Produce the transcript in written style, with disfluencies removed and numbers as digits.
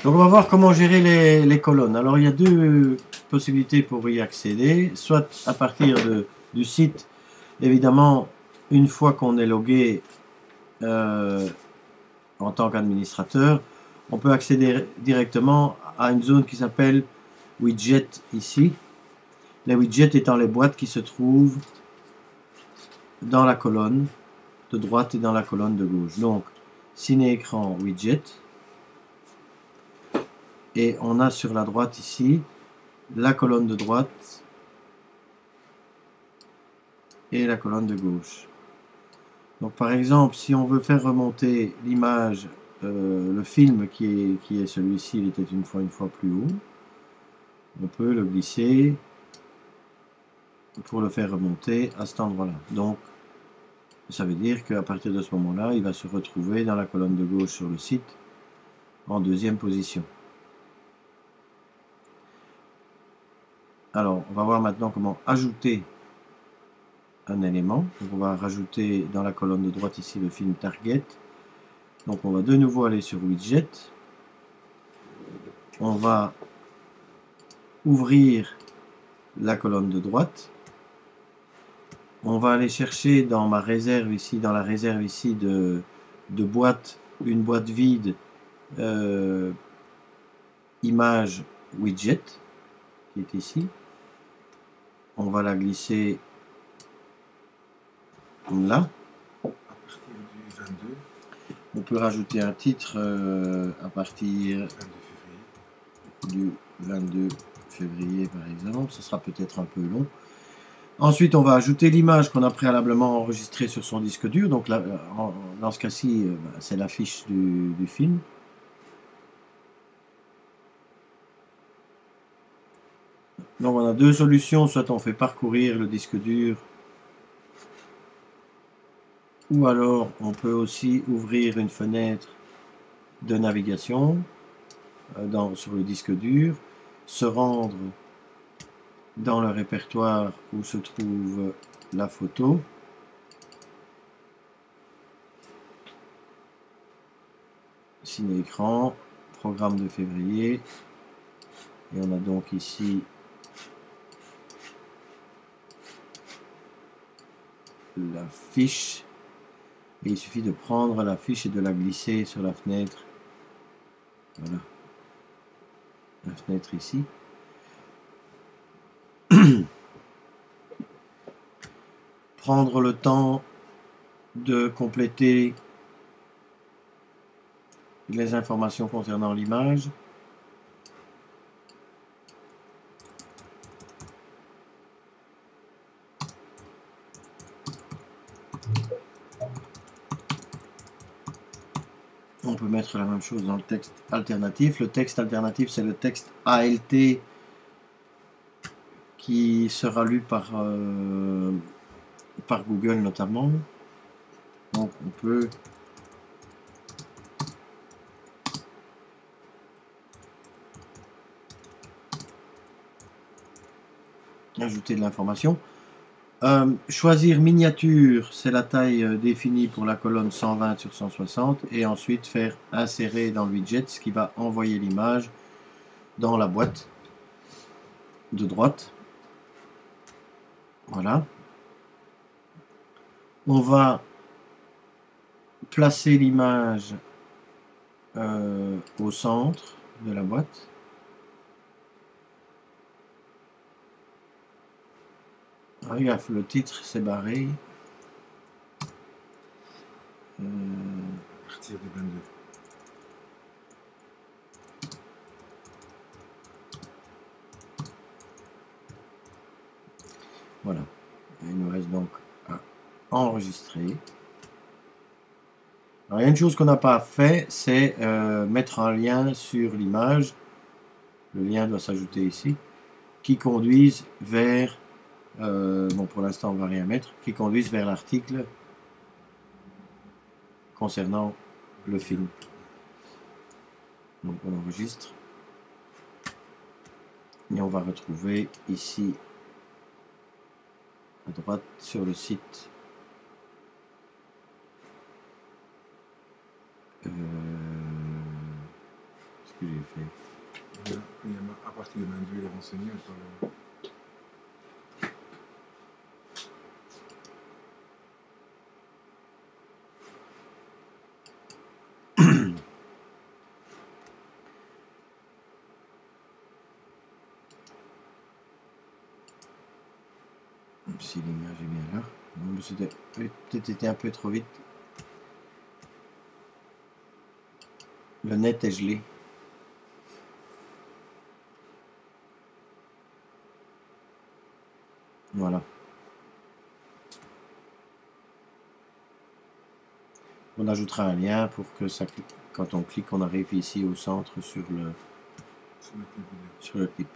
Donc on va voir comment gérer les colonnes. Alors il y a deux possibilités pour y accéder, soit à partir du site, évidemment, une fois qu'on est logué en tant qu'administrateur, on peut accéder directement à une zone qui s'appelle widget ici. Les widgets étant les boîtes qui se trouvent dans la colonne de droite et dans la colonne de gauche. Donc, ciné-écran widget. Et on a sur la droite ici la colonne de droite et la colonne de gauche. Donc par exemple, si on veut faire remonter l'image, le film qui est celui-ci, il était une fois plus haut, on peut le glisser pour le faire remonter à cet endroit-là. Donc ça veut dire qu'à partir de ce moment-là, il va se retrouver dans la colonne de gauche sur le site en deuxième position. Alors, on va voir maintenant comment ajouter un élément. Donc, on va rajouter dans la colonne de droite ici le film Target. Donc, on va de nouveau aller sur Widget. On va ouvrir la colonne de droite. On va aller chercher dans ma réserve ici, dans la réserve ici de boîte, une boîte vide, image widget, qui est ici. On va la glisser comme là. À partir du 22. On peut rajouter un titre à partir du 22 février par exemple. Ce sera peut-être un peu long. Ensuite, on va ajouter l'image qu'on a préalablement enregistrée sur son disque dur. Donc là, dans ce cas-ci, c'est la fiche du film. Donc on a deux solutions, soit on fait parcourir le disque dur, ou alors on peut aussi ouvrir une fenêtre de navigation sur le disque dur, se rendre dans le répertoire où se trouve la photo, ciné-écran, programme de février, et on a donc ici la fiche, et il suffit de prendre la fiche et de la glisser sur la fenêtre, voilà, la fenêtre ici. Prendre le temps de compléter les informations concernant l'image. On peut mettre la même chose dans le texte alternatif. Le texte alternatif, c'est le texte ALT qui sera lu par Google notamment. Donc on peut ajouter de l'information. Choisir miniature, c'est la taille définie pour la colonne 120 sur 160, et ensuite faire insérer dans le widget, ce qui va envoyer l'image dans la boîte de droite. Voilà. On va placer l'image au centre de la boîte. Regarde, le titre c'est barré. À partir du 22. Voilà. Il nous reste donc à enregistrer. Alors, il y a une chose qu'on n'a pas fait, c'est mettre un lien sur l'image. Le lien doit s'ajouter ici, qui conduise vers, bon pour l'instant on ne va rien mettre, qui conduise vers l'article concernant le film. Donc on enregistre. Et on va retrouver ici, à droite, sur le site, ce que j'ai le faire. À partir de 22, il est renseigné sur le... Si l'image est bien là. Non, mais c'était peut-être été un peu trop vite. Le net est gelé. Voilà. On ajoutera un lien pour que ça, quand on clique, on arrive ici au centre sur le clip.